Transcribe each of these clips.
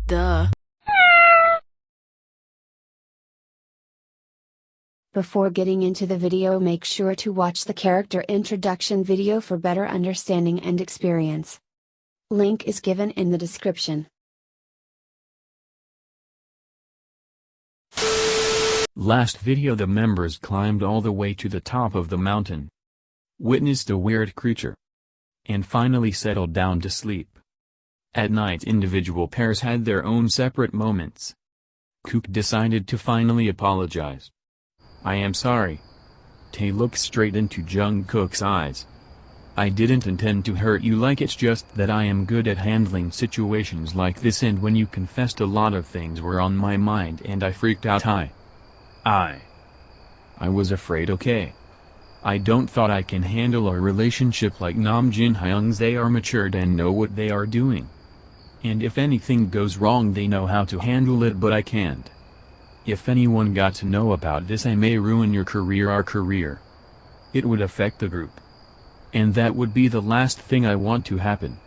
Duh. Before getting into the video, make sure to watch the character introduction video for better understanding and experience. Link is given in the description. Last video the members climbed all the way to the top of the mountain, witnessed a weird creature, and finally settled down to sleep. At night individual pairs had their own separate moments. Kook decided to finally apologize. "I am sorry." Tae looked straight into Jungkook's eyes. "I didn't intend to hurt you, like it's just that I am good at handling situations like this, and when you confessed a lot of things were on my mind and I freaked out. I was afraid. Okay. I don't thought I can handle a relationship like Namjoon Hyung's. They are matured and know what they are doing. And if anything goes wrong they know how to handle it, but I can't. If anyone got to know about this I may ruin your career, our career. It would affect the group. And that would be the last thing I want to happen.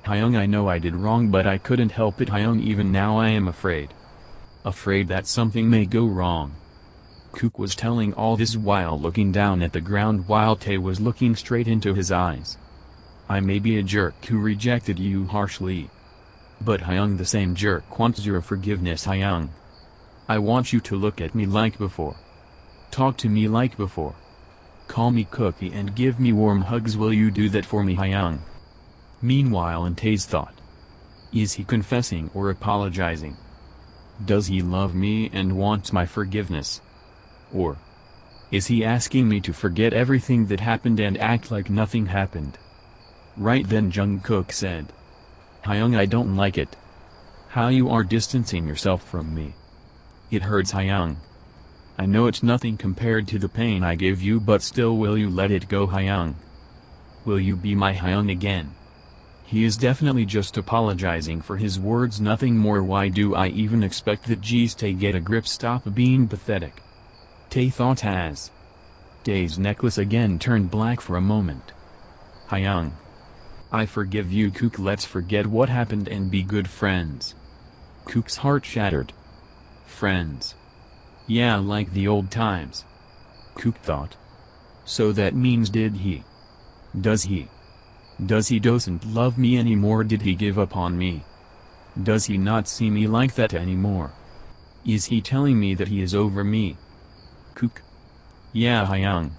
Hyung, I know I did wrong but I couldn't help it. Hyung, even now I am afraid. Afraid that something may go wrong." Kook was telling all this while looking down at the ground while Tae was looking straight into his eyes. "I may be a jerk who rejected you harshly. But Hyung, the same jerk wants your forgiveness. Hyung. I want you to look at me like before. Talk to me like before. Call me Cookie and give me warm hugs. Will you do that for me, Hyung?" Meanwhile, in Tae's thought, is he confessing or apologizing? Does he love me and wants my forgiveness? Or is he asking me to forget everything that happened and act like nothing happened? Right then Jungkook said, "Hyung, I don't like it. How you are distancing yourself from me. It hurts, Hyung. I know it's nothing compared to the pain I gave you, but still, will you let it go, Hyung? Will you be my Hyung again?" He is definitely just apologizing for his words, nothing more. Why do I even expect that? Jeez, Tae, get a grip, stop being pathetic. Tae thought as Tae's necklace again turned black for a moment. "Hyung, I forgive you, Kook. Let's forget what happened and be good friends." Kook's heart shattered. Friends? Yeah, like the old times. Kook thought. So that means does he doesn't love me anymore? Did he give up on me? Does he not see me like that anymore? Is he telling me that he is over me? Kook. Yeah, Hyung.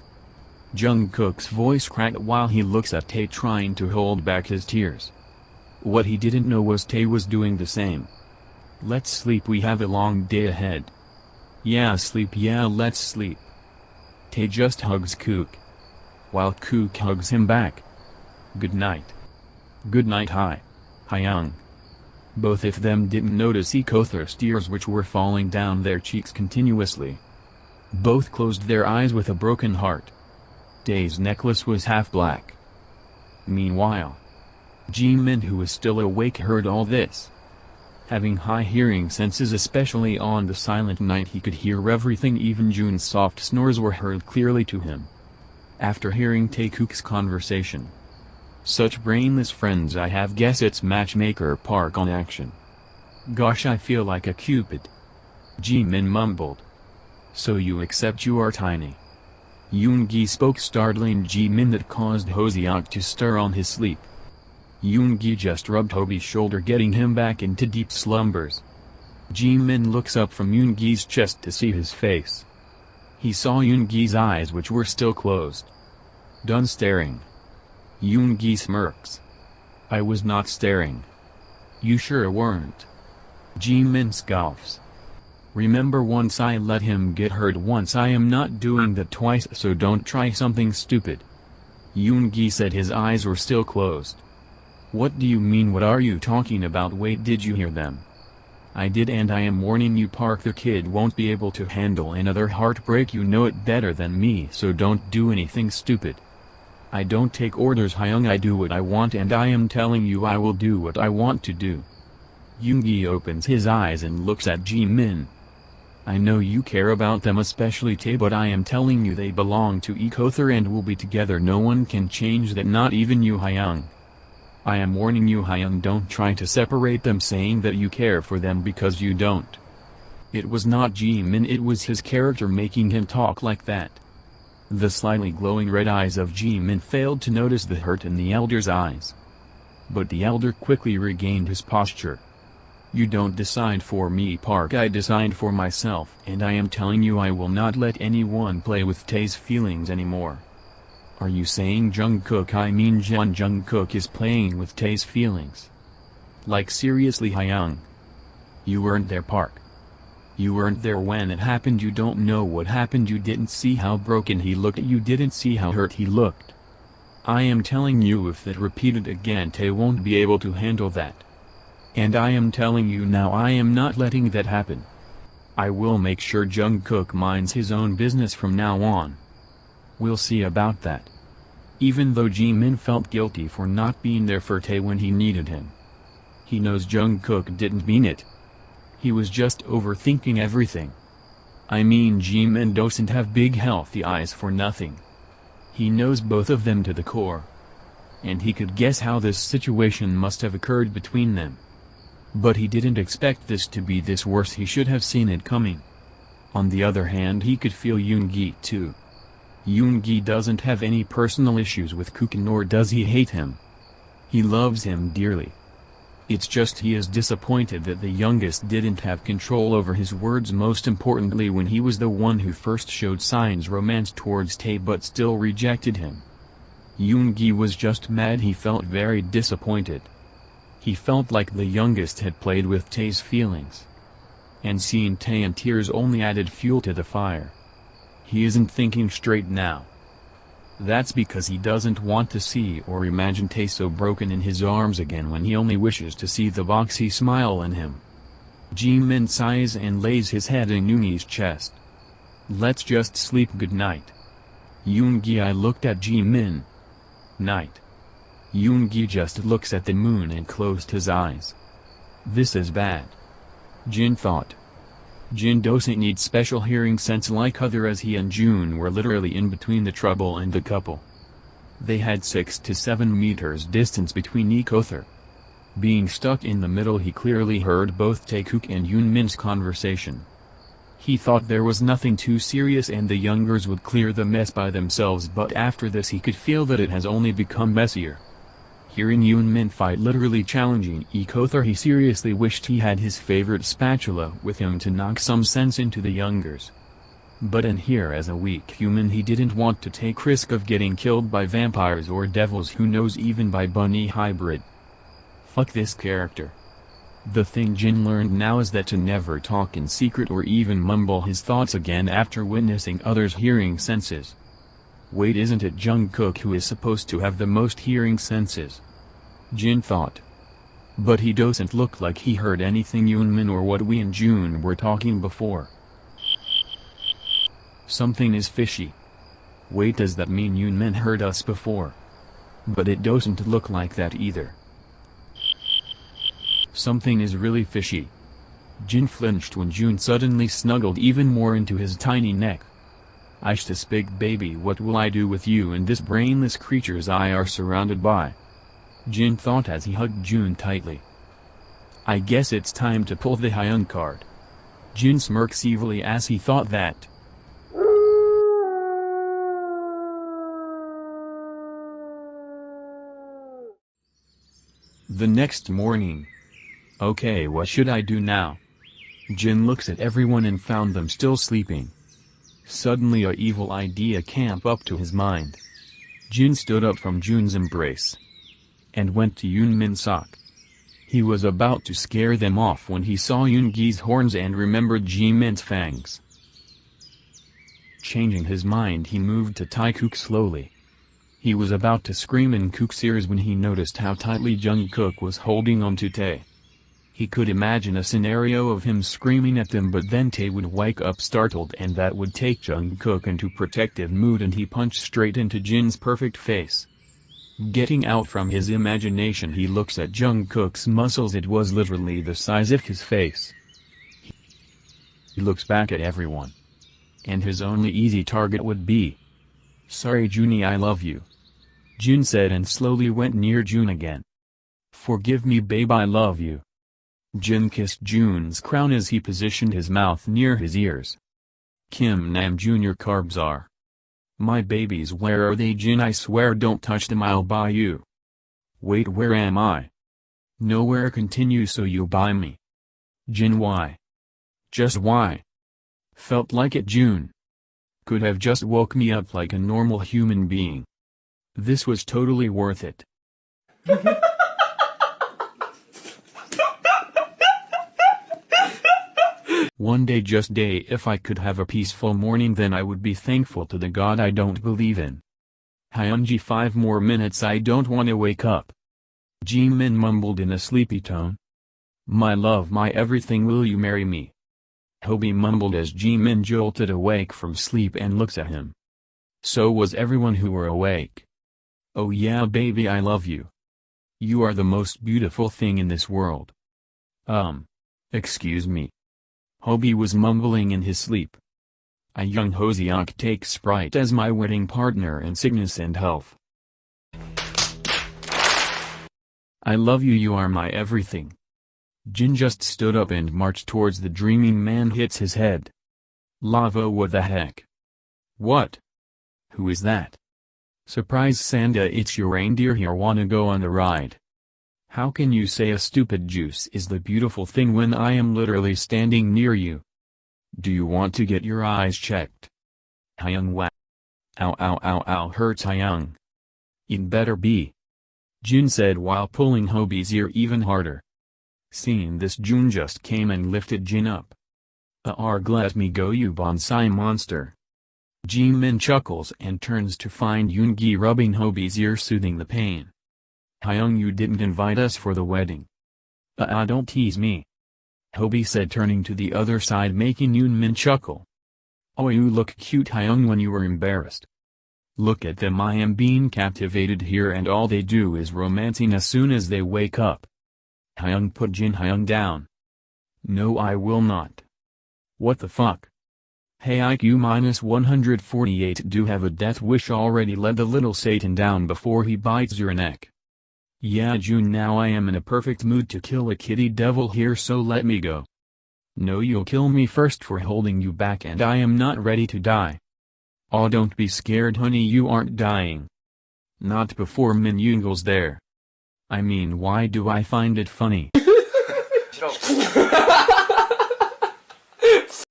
Jungkook's voice cracked while he looks at Tae, trying to hold back his tears. What he didn't know was Tae was doing the same. "Let's sleep, we have a long day ahead." "Yeah, sleep, yeah, let's sleep." Tae just hugs Kook, while Kook hugs him back. "Good night." "Good night, Hyung." Both of them didn't notice Ekother's tears which were falling down their cheeks continuously. Both closed their eyes with a broken heart. Tae's necklace was half black. Meanwhile, Jimin, who was still awake, heard all this. Having high hearing senses, especially on the silent night, he could hear everything. Even Jun's soft snores were heard clearly to him. After hearing Taekook's conversation, "Such brainless friends I have, guess it's Matchmaker Park on action. Gosh, I feel like a cupid." Jimin mumbled. "So you accept you are tiny?" Yoongi spoke, startling Jimin that caused Hoseok to stir on his sleep. Yoongi just rubbed Hobi's shoulder, getting him back into deep slumbers. Jimin looks up from Yoongi's chest to see his face. He saw Yoongi's eyes, which were still closed. "Done staring?" Yoongi smirks. "I was not staring." "You sure weren't?" Jimin scoffs. "Remember, once I let him get hurt once, I am not doing that twice, so don't try something stupid." Yoongi said, his eyes were still closed. "What do you mean? What are you talking about? Wait, did you hear them?" "I did, and I am warning you, Park, the kid won't be able to handle another heartbreak. You know it better than me, so don't do anything stupid." "I don't take orders, Hyung. I do what I want, and I am telling you I will do what I want to do." Yoongi opens his eyes and looks at Jimin. "I know you care about them, especially Tae, but I am telling you they belong to Ekother and will be together. No one can change that, not even you, Hyung." I am warning you, Hyung, don't try to separate them saying that you care for them because you don't. It was not Jimin, it was his character making him talk like that. The slightly glowing red eyes of Jimin failed to notice the hurt in the elder's eyes. But the elder quickly regained his posture. You don't decide for me, Park, I decide for myself, and I am telling you I will not let anyone play with Tae's feelings anymore. Are you saying Jungkook, I mean Jungkook is playing with Tae's feelings? Like seriously, Hyung? You weren't there, Park. You weren't there when it happened, you don't know what happened, you didn't see how broken he looked, you didn't see how hurt he looked. I am telling you, if that repeated again, Tae won't be able to handle that. And I am telling you now, I am not letting that happen. I will make sure Jungkook minds his own business from now on. We'll see about that. Even though Jimin felt guilty for not being there for Tae when he needed him. He knows Jungkook didn't mean it. He was just overthinking everything. I mean, Jimin doesn't have big healthy eyes for nothing. He knows both of them to the core. And he could guess how this situation must have occurred between them. But he didn't expect this to be this worse, he should have seen it coming. On the other hand, he could feel Yoongi too. Yoongi doesn't have any personal issues with Kook, nor does he hate him. He loves him dearly. It's just he is disappointed that the youngest didn't have control over his words, most importantly when he was the one who first showed signs romance towards Tae but still rejected him. Yoongi was just mad, he felt very disappointed. He felt like the youngest had played with Tae's feelings. And seeing Tae in tears only added fuel to the fire. He isn't thinking straight now. That's because he doesn't want to see or imagine Tae so broken in his arms again when he only wishes to see the boxy smile in him. Jimin sighs and lays his head in Yoongi's chest. Let's just sleep, good night. Yoongi, I looked at Jimin. Night. Yoongi just looks at the moon and closed his eyes. This is bad. Jin thought. Jin doesn't need special hearing sense like other, as he and June were literally in between the trouble and the couple. They had 6 to 7 meters distance between each other. Being stuck in the middle, he clearly heard both Taekook and Yoonmin's conversation. He thought there was nothing too serious and the youngers would clear the mess by themselves, but after this he could feel that it has only become messier. Hearing Yoonmin fight, literally challenging each other, he seriously wished he had his favorite spatula with him to knock some sense into the youngers. But in here, as a weak human, he didn't want to take risk of getting killed by vampires or devils, who knows, even by bunny hybrid. Fuck this character. The thing Jin learned now is that to never talk in secret or even mumble his thoughts again after witnessing others' hearing senses. Wait, isn't it Jungkook who is supposed to have the most hearing senses? Jin thought. But he doesn't look like he heard anything Yoonmin or what we and June were talking before. Something is fishy. Wait, does that mean Yoonmin heard us before? But it doesn't look like that either. Something is really fishy. Jin flinched when June suddenly snuggled even more into his tiny neck. Aish, this big baby, what will I do with you and this brainless creatures I are surrounded by? Jin thought as he hugged June tightly. I guess it's time to pull the Hyun card. Jin smirks evilly as he thought that. The next morning. Okay, what should I do now? Jin looks at everyone and found them still sleeping. Suddenly a evil idea came up to his mind. Jin stood up from June's embrace and went to Yoonmin's sock. He was about to scare them off when he saw Yoongi's horns and remembered Jimin's fangs. Changing his mind, he moved to Taekook slowly. He was about to scream in Kook's ears when he noticed how tightly Jungkook was holding on to Tae. He could imagine a scenario of him screaming at them, but then Tae would wake up startled and that would take Jungkook into protective mood and he punched straight into Jin's perfect face. Getting out from his imagination, he looks at Jungkook's muscles, it was literally the size of his face. He looks back at everyone. And his only easy target would be. Sorry Junie, I love you. Jin said and slowly went near June again. Forgive me babe, I love you. Jin kissed Jun's crown as he positioned his mouth near his ears. Kim Nam Jr. carbs are. My babies, where are they Jin? I swear don't touch them, I'll buy you. Wait, where am I? Nowhere. Continue so you'll buy me. Jin, why? Just why? Felt like it. June could have just woke me up like a normal human being. This was totally worth it. One day, just day, if I could have a peaceful morning, then I would be thankful to the God I don't believe in. Hyunji, 5 more minutes, I don't want to wake up. Jimin mumbled in a sleepy tone. My love, my everything, will you marry me? Hobi mumbled as Jimin jolted awake from sleep and looked at him. So was everyone who were awake. Oh yeah baby, I love you. You are the most beautiful thing in this world. Excuse me. Hobi was mumbling in his sleep. I young Hoseok take Sprite as my wedding partner in sickness and health. I love you, you are my everything. Jin just stood up and marched towards the dreaming man. Hits his head. Lava, what the heck? What? Who is that? Surprise Santa, it's your reindeer here, wanna go on a ride? How can you say a stupid juice is the beautiful thing when I am literally standing near you? Do you want to get your eyes checked? Hyung, wow. Ow ow ow ow, hurts Hyung. It better be. Jin said while pulling Hobi's ear even harder. Seeing this, Jun just came and lifted Jin up. Arg, let me go, you bonsai monster. Jimin chuckles and turns to find Yoongi rubbing Hobi's ear, soothing the pain. Hyung, you didn't invite us for the wedding. Don't tease me. Hobi said, turning to the other side, making Yoonmin chuckle. Oh, you look cute Hyung when you were embarrassed. Look at them, I am being captivated here and all they do is romancing as soon as they wake up. Hyung, put Jin Hyung down. No, I will not. What the fuck? Hey, IQ -148, do have a death wish already? Let the little Satan down before he bites your neck. Yeah June, now I am in a perfect mood to kill a kitty devil here, so let me go. No, you'll kill me first for holding you back, and I am not ready to die. Oh, don't be scared honey, you aren't dying. Not before Min Yoongal's there. I mean, why do I find it funny?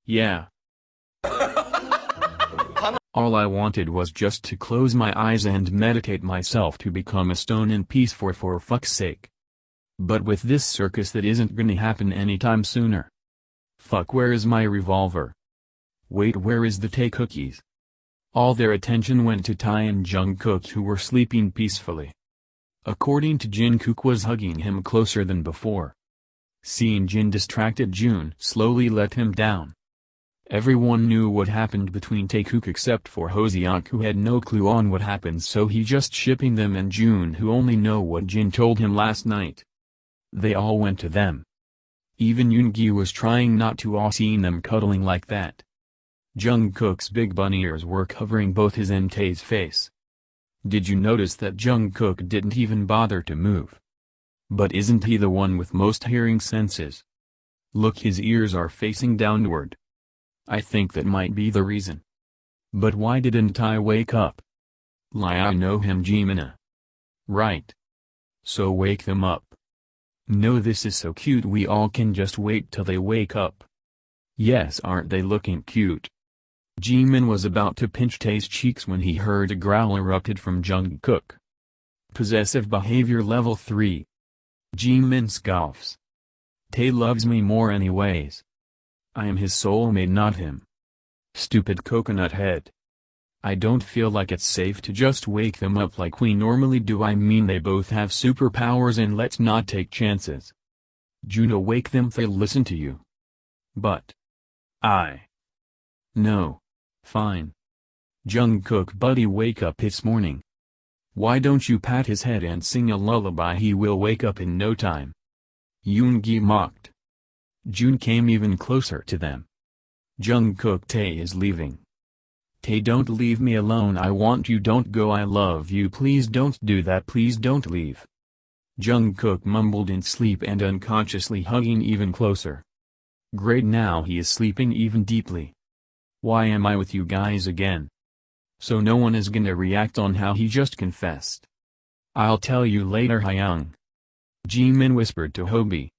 Yeah. All I wanted was just to close my eyes and meditate myself to become a stone in peace for fuck's sake. But with this circus, that isn't gonna happen anytime sooner. Fuck, where is my revolver? Wait, where is the Tae cookies? All their attention went to Tae and Jungkook, who were sleeping peacefully. According to Jungkook was hugging him closer than before. Seeing Jin distracted, June slowly let him down. Everyone knew what happened between Taekook except for Hoseok, who had no clue on what happened, so he just shipping them, and June, who only know what Jin told him last night. They all went to them. Even Yoongi was trying not to, seeing them cuddling like that. Jungkook's big bunny ears were covering both his and Tae's face. Did you notice that Jungkook didn't even bother to move? But isn't he the one with most hearing senses? Look, his ears are facing downward. I think that might be the reason. But why didn't I wake up? I know him, Jimina. Right. So wake them up. No, this is so cute, we all can just wait till they wake up. Yes, aren't they looking cute? Jimin was about to pinch Tae's cheeks when he heard a growl erupted from Jungkook. Possessive behavior level 3. Jimin scoffs. Tae loves me more anyways. I am his soulmate, not him. Stupid coconut head. I don't feel like it's safe to just wake them up like we normally do. I mean, they both have superpowers and let's not take chances. Juno, wake them, they'll listen to you. But no. Fine. Jungkook, buddy, wake up, it's morning. Why don't you pat his head and sing a lullaby? He will wake up in no time. Yoongi mocked. June came even closer to them. Jungkook, Tae is leaving. Tae, don't leave me alone, I want you, don't go, I love you, please don't do that, please don't leave. Jungkook mumbled in sleep and unconsciously hugging even closer. Great, now he is sleeping even deeply. Why am I with you guys again? So no one is gonna react on how he just confessed. I'll tell you later, Hyung. Jimin whispered to Hobi.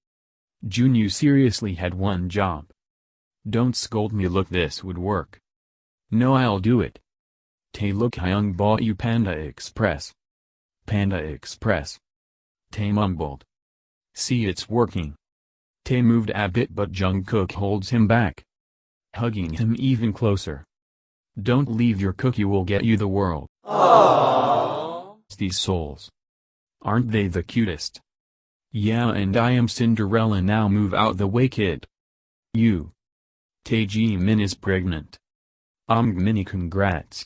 Jun, you seriously had one job. Don't scold me, look, this would work. No, I'll do it. Tae, look, Hyung bought you Panda Express. Panda Express. Tae mumbled. See, it's working. Tae moved a bit but Jungkook holds him back, hugging him even closer. Don't leave, your cookie will get you the world. Aww. These souls. Aren't they the cutest? Yeah, and I am Cinderella now, move out the way, kid. You. Tae, Jimin is pregnant. Mini, congrats.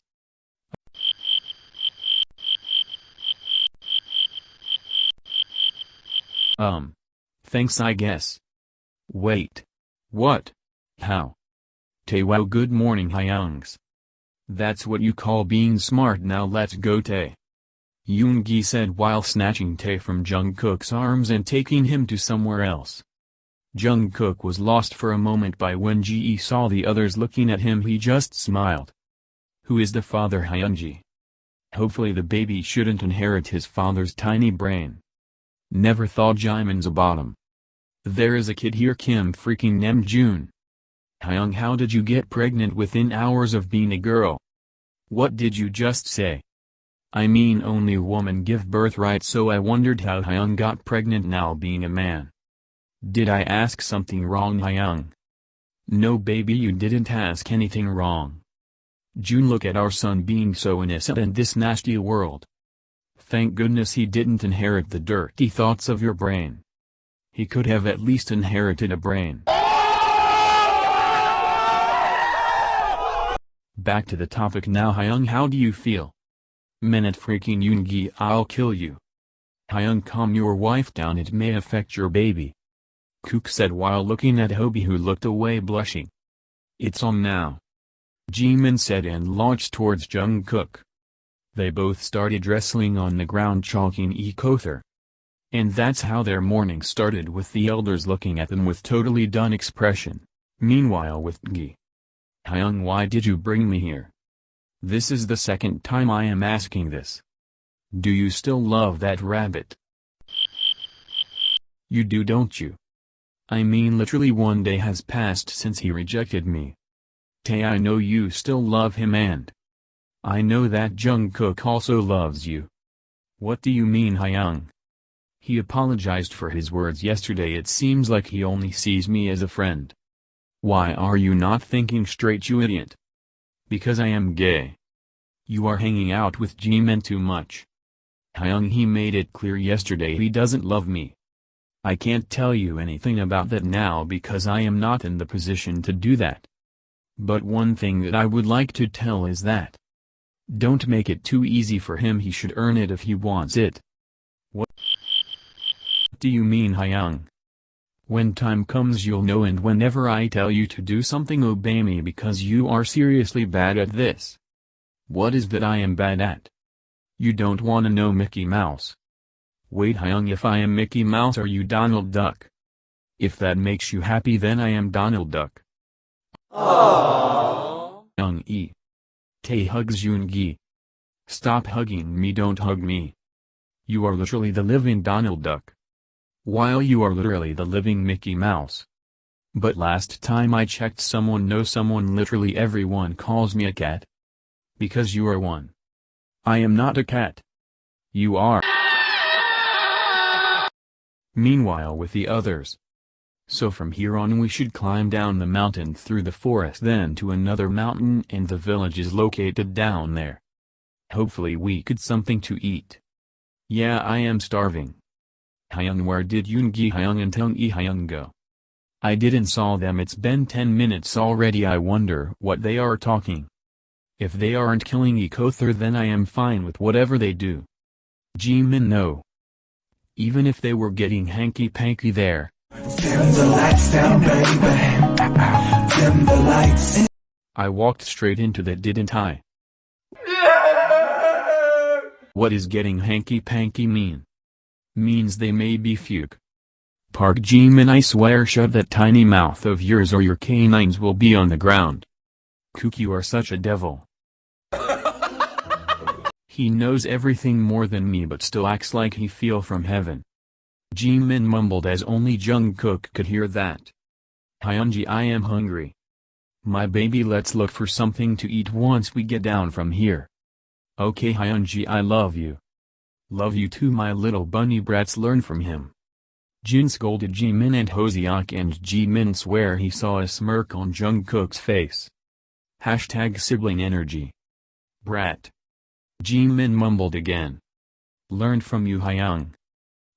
Thanks, I guess. Wait. What? How? Tae, wow, good morning, Hyungs. That's what you call being smart, now let's go, Tae. Yoongi said while snatching Tae from Jungkook's arms and taking him to somewhere else. Jungkook was lost for a moment by when Ji saw the others looking at him. He just smiled. Who is the father, Hyunji? Hopefully the baby shouldn't inherit his father's tiny brain. Never thought Jimin's a bottom. There is a kid here, Kim freaking Namjoon. Hyung, how did you get pregnant within hours of being a girl? What did you just say? I mean, only a woman give birth, right? So I wondered how Hyung got pregnant now being a man. Did I ask something wrong, Hyung? No, baby, you didn't ask anything wrong. June, look at our son being so innocent in this nasty world. Thank goodness he didn't inherit the dirty thoughts of your brain. He could have at least inherited a brain. Back to the topic now, Hyung, how do you feel? Minute freaking Yoongi, I'll kill you. Hyung, calm your wife down, it may affect your baby. Kook said while looking at Hobi, who looked away blushing. It's on now. Jimin said and launched towards Jungkook. They both started wrestling on the ground, chalking each other. And that's how their morning started, with the elders looking at them with totally done expression. Meanwhile with Gi. Hyung, why did you bring me here? This is the second time I am asking this. Do you still love that rabbit? You do, don't you? I mean, literally 1 day has passed since he rejected me. Tae, I know you still love him, and I know that Jungkook also loves you. What do you mean, Hyung? He apologized for his words yesterday. It seems like he only sees me as a friend. Why are you not thinking straight, you idiot? Because I am gay. You are hanging out with Jimin too much. Hyung, he made it clear yesterday he doesn't love me. I can't tell you anything about that now because I am not in the position to do that. But one thing that I would like to tell is that don't make it too easy for him. He should earn it if he wants it. What do you mean, Hyung? When time comes you'll know, and whenever I tell you to do something, obey me, because you are seriously bad at this. What is that I am bad at? You don't want to know, Mickey Mouse. Wait, Hyung, if I am Mickey Mouse, are you Donald Duck? If that makes you happy, then I am Donald Duck. Aww. Hyung. Tae hugs Yoongi. Stop hugging me, don't hug me. You are literally the living Donald Duck, while you are literally the living Mickey Mouse. But last time I checked, someone literally everyone calls me a cat. Because you are one. I am not a cat. You are. Meanwhile with the others. So from here on we should climb down the mountain through the forest, then to another mountain, and the village is located down there. Hopefully we could something to eat. Yeah, I am starving. Hyung, where did Yoongi Hyung and Tae Hyung go? I didn't saw them. It's been 10 minutes already. I wonder what they are talking. If they aren't killing each other, then I am fine with whatever they do. Jimin, no. Even if they were getting hanky-panky there. Dim the lights down, baby. Dim the lights. I walked straight into that, didn't I? What is getting hanky-panky mean? Means they may be fuke. Park Jimin, I swear shut that tiny mouth of yours or your canines will be on the ground. Kook, you are such a devil. He knows everything more than me but still acts like he fell from heaven. Jimin mumbled as only Jungkook could hear that. Hyunji, I am hungry. My baby, let's look for something to eat once we get down from here. Okay Hyunji, I love you. Love you too my little bunny brats, learn from him. Jin scolded Jimin and Hoseok, and Jimin swear he saw a smirk on Jungkook's face. Hashtag sibling energy. Brat. Jimin mumbled again. Learned from you Hyung.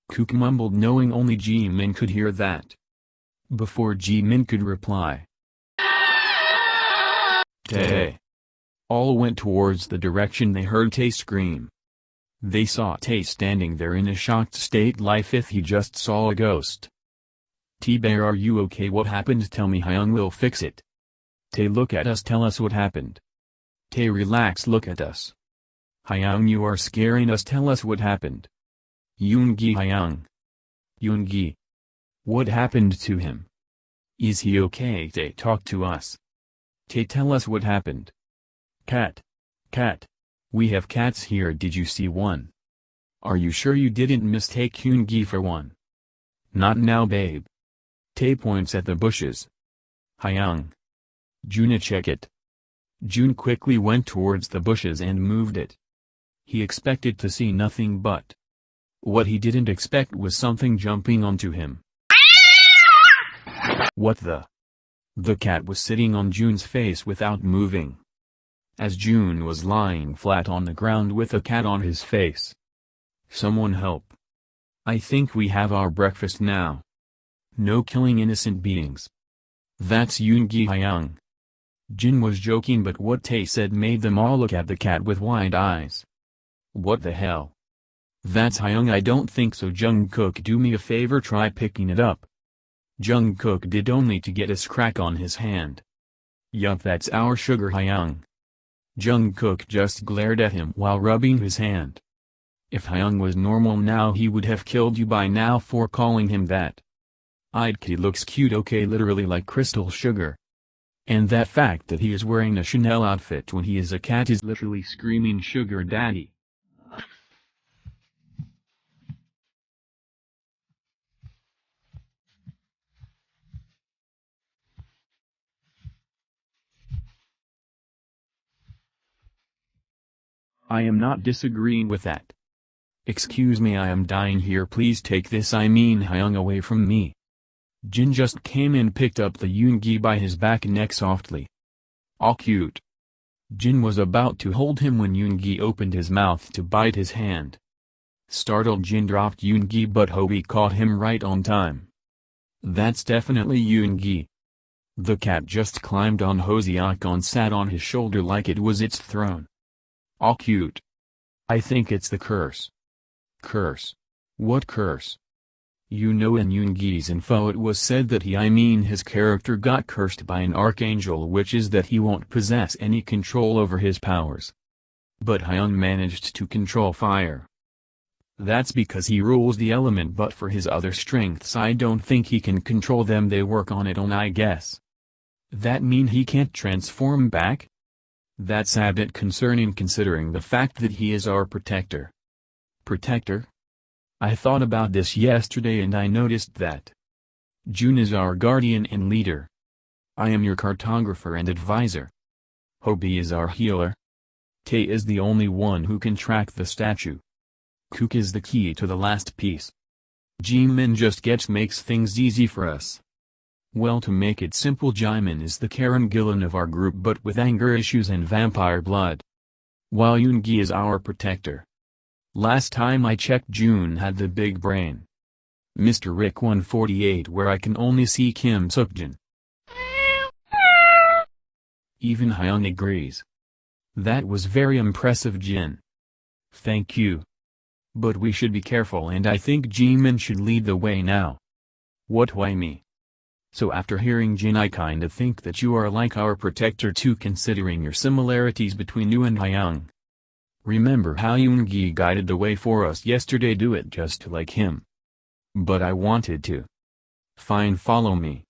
Kook mumbled knowing only Jimin could hear that. Before Jimin could reply. Tae. All went towards the direction they heard Tae scream. They saw Tae standing there in a shocked state like if he just saw a ghost. T-Bear, are you okay? What happened? Tell me, Hyung will fix it. Tae, look at us, tell us what happened. Tae, relax, look at us. Hyung, you are scaring us, tell us what happened. Yoongi, Hyung. Yoongi. What happened to him? Is he okay? Tae, talk to us. Tae, tell us what happened. Cat. We have cats here, did you see one? Are you sure you didn't mistake Yoongi for one? Not now, babe. Tae points at the bushes. Hyung. Juna, check it. Jun quickly went towards the bushes and moved it. He expected to see nothing but. What he didn't expect was something jumping onto him. What the? The cat was sitting on Jun's face without moving. As Jun was lying flat on the ground with a cat on his face. Someone help. I think we have our breakfast now. No killing innocent beings. That's Yoongi, Hyung. Jin was joking, but what Tae said made them all look at the cat with wide eyes. What the hell? That's Hyung, I don't think so. Jungkook, do me a favor, try picking it up. Jungkook did, only to get a scratch on his hand. Yup, that's our sugar, Hyung. Jungkook just glared at him while rubbing his hand. If Hyung was normal now, he would have killed you by now for calling him that. He looks cute, okay, literally like crystal sugar. And that fact that he is wearing a Chanel outfit when he is a cat is literally screaming sugar daddy. I am not disagreeing with that. Excuse me, I am dying here, please take this, I mean Hyung, away from me. Jin just came and picked up the Yoongi by his back and neck softly. Aw, cute. Jin was about to hold him when Yoongi opened his mouth to bite his hand. Startled, Jin dropped Yoongi, but Hobi caught him right on time. That's definitely Yoongi. The cat just climbed on Hoseok and sat on his shoulder like it was its throne. Aw, cute. I think it's the curse. Curse? What curse? You know, in Yoongi's info it was said that his character got cursed by an archangel, which is that he won't possess any control over his powers. But Hyung managed to control fire. That's because he rules the element, but for his other strengths I don't think he can control them, they work on it I guess. That mean he can't transform back? That's a bit concerning considering the fact that he is our protector. Protector? I thought about this yesterday and I noticed that Jun is our guardian and leader. I am your cartographer and advisor. Hobi is our healer. Tae is the only one who can track the statue. Kook is the key to the last piece. Jimin just makes things easy for us. Well, to make it simple, Jimin is the Karen Gillan of our group but with anger issues and vampire blood. While Yoongi is our protector. Last time I checked, Jun had the big brain. Mr. Rick 148, where I can only see Kim Sukjin. Even Hyun agrees. That was very impressive, Jin. Thank you. But we should be careful and I think Jimin should lead the way now. What, why me? So after hearing Jin, I kinda think that you are like our protector too, considering your similarities between you and Hyung. Remember how Yoongi guided the way for us yesterday? Do it just like him. But I wanted to. Fine, follow me.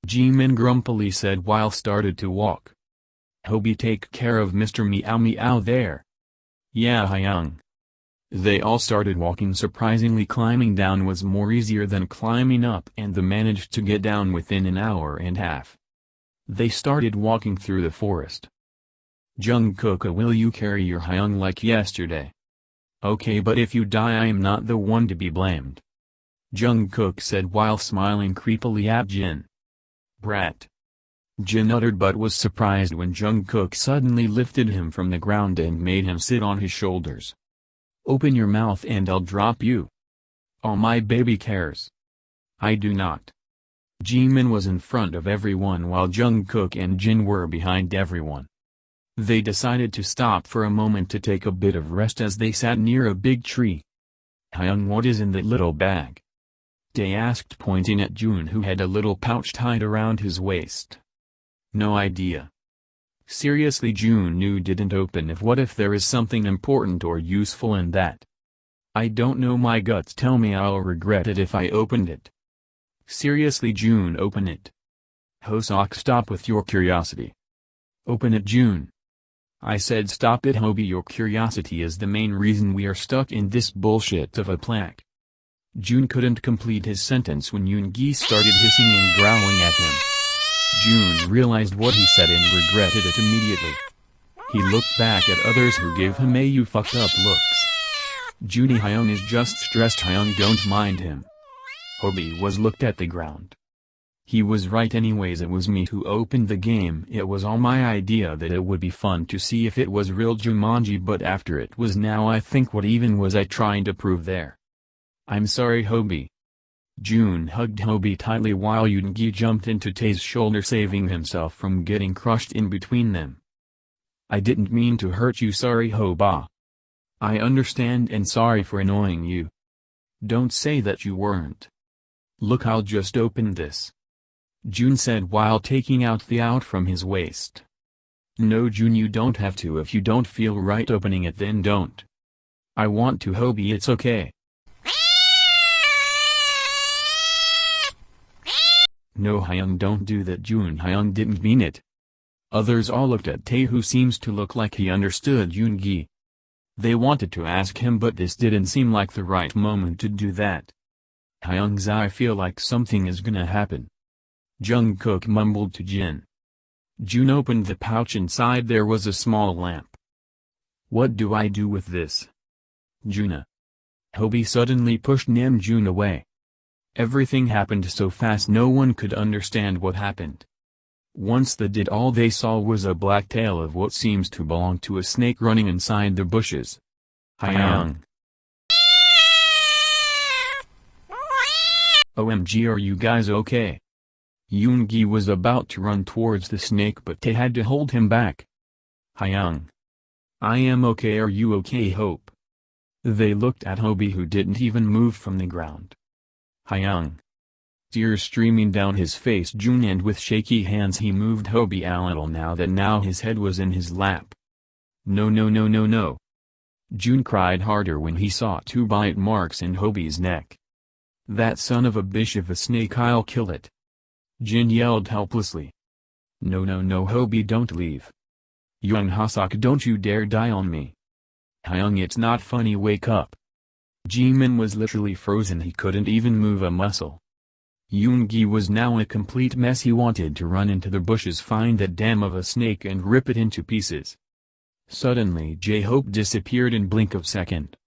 Jimin grumpily said while started to walk. Hobi, take care of Mr. Meow Meow there. Yeah, Hyung. They all started walking. Surprisingly, climbing down was more easier than climbing up, and they managed to get down within an hour and a half. They started walking through the forest. Jungkook, will you carry your Hyung like yesterday? Okay, but if you die I am not the one to be blamed. Jungkook said while smiling creepily at Jin. Brat. Jin uttered but was surprised when Jungkook suddenly lifted him from the ground and made him sit on his shoulders. Open your mouth and I'll drop you. All my baby cares. I do not. Jimin was in front of everyone while Jungkook and Jin were behind everyone. They decided to stop for a moment to take a bit of rest as they sat near a big tree. Hyung, what is in that little bag? Dae asked, pointing at Jun, who had a little pouch tied around his waist. No idea. Seriously, Jun knew didn't open it. What if there is something important or useful in that? I don't know, my guts tell me I'll regret it if I opened it. Seriously, Jun, open it. Hoseok, stop with your curiosity. Open it, Jun. I said stop it, Hobi, your curiosity is the main reason we are stuck in this bullshit of a plaque. Jun couldn't complete his sentence when Yoongi started hissing and growling at him. Jun realized what he said and regretted it immediately. He looked back at others who gave him a you fucked up looks. Junie, Hyun is just stressed. Hyun, don't mind him. Hobi was looked at the ground. He was right anyways, it was me who opened the game. It was all my idea that it would be fun to see if it was real Jumanji, but after it was now I think what even was I trying to prove there? I'm sorry, Hobi. Jun hugged Hobi tightly while Yoongi jumped into Tae's shoulder, saving himself from getting crushed in between them. I didn't mean to hurt you, sorry Hoba. I understand and sorry for annoying you. Don't say that you weren't. Look, I'll just open this. Jun said while taking out the out from his waist. No Jun, you don't have to. If you don't feel right opening it then don't. I want to, Hobi, it's okay. No Hyung, don't do that. Jun, Hyung didn't mean it. Others all looked at Tae, who seems to look like he understood Yoongi. They wanted to ask him but this didn't seem like the right moment to do that. Hyung's, I feel like something is gonna happen. Jungkook mumbled to Jin. Jun opened the pouch. Inside there was a small lamp. What do I do with this? Juna. Hobi suddenly pushed Namjoon away. Everything happened so fast no one could understand what happened. Once they did, all they saw was a black tail of what seems to belong to a snake running inside the bushes. Hyung. OMG, are you guys okay? Yoongi was about to run towards the snake but Tae had to hold him back. Hyung. I am okay, are you okay, Hope? They looked at Hobi, who didn't even move from the ground. Hyung. Tears streaming down his face, Jun, and with shaky hands he moved Hobi a little now his head was in his lap. No no no no no. Jun cried harder when he saw 2 bite marks in Hobi's neck. That son of a bitch of a snake, I'll kill it. Jin yelled helplessly. No no no, Hobi, don't leave. Young Hoseok, don't you dare die on me. Hyung, it's not funny, wake up. Jimin was literally frozen, he couldn't even move a muscle. Yoongi was now a complete mess. He wanted to run into the bushes, find that damn of a snake and rip it into pieces. Suddenly J-Hope disappeared in blink of second.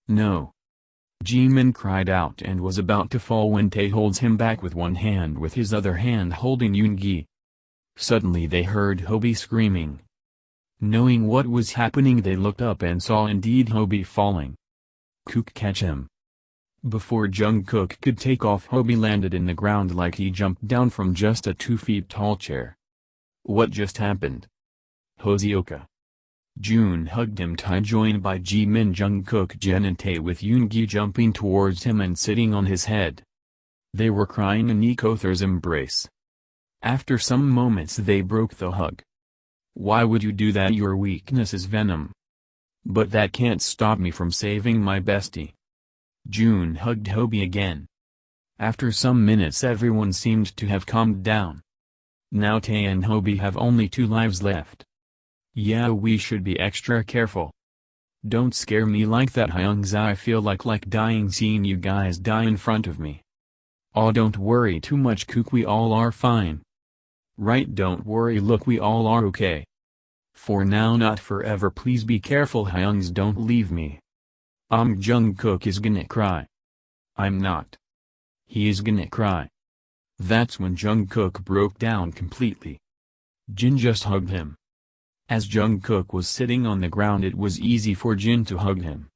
No. Jimin cried out and was about to fall when Tae holds him back with one hand, with his other hand holding Yoongi. Suddenly they heard Hobi screaming. Knowing what was happening, they looked up and saw indeed Hobi falling. Kook, catch him. Before Jungkook could take off, Hobi landed in the ground like he jumped down from just a 2 feet tall chair. What just happened? Hoseoka. Jun hugged him tight, joined by Jimin, Jungkook, Jen and Tae, with Yoongi jumping towards him and sitting on his head. They were crying in each other's embrace. After some moments they broke the hug. Why would you do that? Your weakness is venom. But that can't stop me from saving my bestie. June hugged Hobi again. After some minutes everyone seemed to have calmed down. Now Tae and Hobi have only 2 lives left. Yeah, we should be extra careful. Don't scare me like that, Hyungsa. I feel like dying seeing you guys die in front of me. Oh, don't worry too much, Kook, we all are fine. Right, don't worry, look, we all are okay. For now, not forever, please be careful, Hyungs, don't leave me. Jungkook is gonna cry. I'm not. He is gonna cry. That's when Jungkook broke down completely. Jin just hugged him. As Jungkook was sitting on the ground, it was easy for Jin to hug him.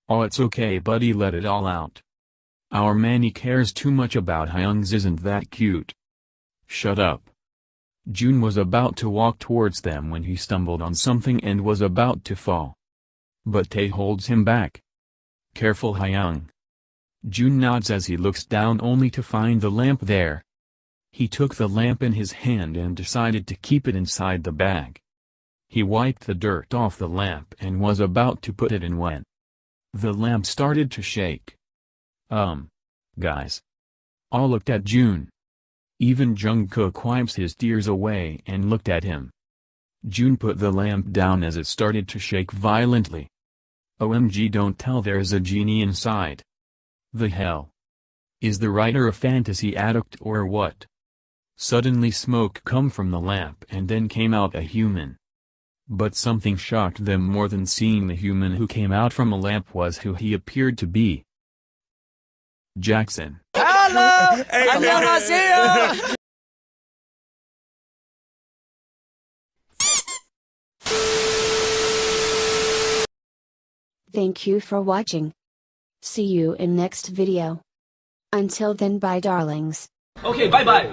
Oh, it's okay buddy, let it all out. Our man, he cares too much about Hyungs, isn't that cute? Shut up. Jun was about to walk towards them when he stumbled on something and was about to fall. But Tae holds him back. Careful, Hyung. Jun nods as he looks down only to find the lamp there. He took the lamp in his hand and decided to keep it inside the bag. He wiped the dirt off the lamp and was about to put it in when the lamp started to shake. Guys. All looked at Jun. Even Jungkook wipes his tears away and looked at him. Jun put the lamp down as it started to shake violently. OMG, don't tell there's a genie inside. The hell? Is the writer a fantasy addict or what? Suddenly smoke come from the lamp and then came out a human. But something shocked them more than seeing the human who came out from a lamp was who he appeared to be. Jackson. Hello! 안녕하세요! Thank you for watching. See you in next video. Until then, bye darlings. Okay, bye bye.